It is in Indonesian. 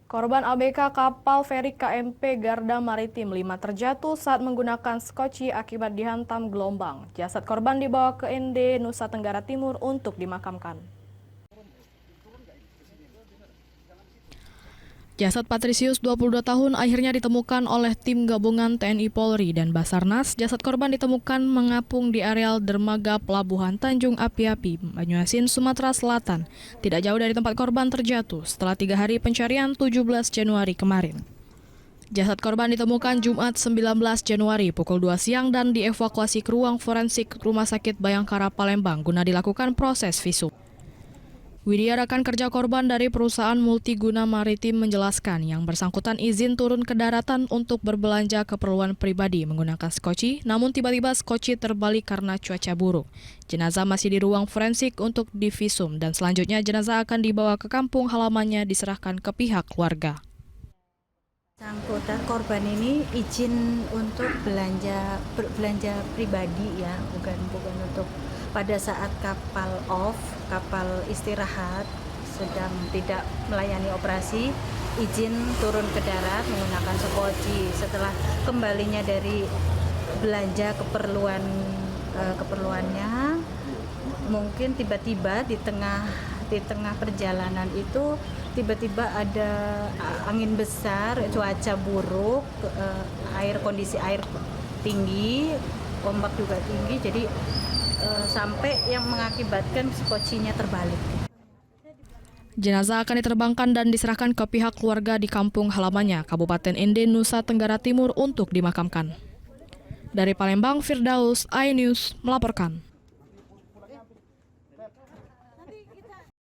Korban ABK kapal feri KMP Garda Maritim 5 terjatuh saat menggunakan skoci akibat dihantam gelombang. Jasad korban dibawa ke ND Nusa Tenggara Timur untuk dimakamkan. Jasad Patrisius 22 tahun akhirnya ditemukan oleh tim gabungan TNI Polri dan Basarnas. Jasad korban ditemukan mengapung di areal dermaga Pelabuhan Tanjung Api-Api, Banyuasin, Sumatera Selatan. Tidak jauh dari tempat korban terjatuh setelah 3 hari pencarian 17 Januari kemarin. Jasad korban ditemukan Jumat 19 Januari pukul 2 siang dan dievakuasi ke ruang forensik Rumah Sakit Bayangkara Palembang guna dilakukan proses visum. Widya, rekan kerja korban dari perusahaan multiguna maritim, menjelaskan yang bersangkutan izin turun ke daratan untuk berbelanja keperluan pribadi menggunakan skoci, namun tiba-tiba skoci terbalik karena cuaca buruk. Jenazah masih di ruang forensik untuk divisum dan selanjutnya jenazah akan dibawa ke kampung halamannya diserahkan ke pihak keluarga. Sangkutan korban ini izin untuk belanja pribadi ya, bukan untuk pada saat kapal off, kapal istirahat sedang tidak melayani operasi, izin turun ke darat menggunakan skoci. Setelah kembalinya dari belanja keperluannya, mungkin tiba-tiba di tengah perjalanan itu tiba-tiba ada angin besar, cuaca buruk, kondisi air tinggi, ombak juga tinggi, jadi sampai yang mengakibatkan skocinya terbalik. Jenazah akan diterbangkan dan diserahkan ke pihak keluarga di kampung halamannya, Kabupaten ND Nusa Tenggara Timur untuk dimakamkan. Dari Palembang, Firdaus, iNews melaporkan.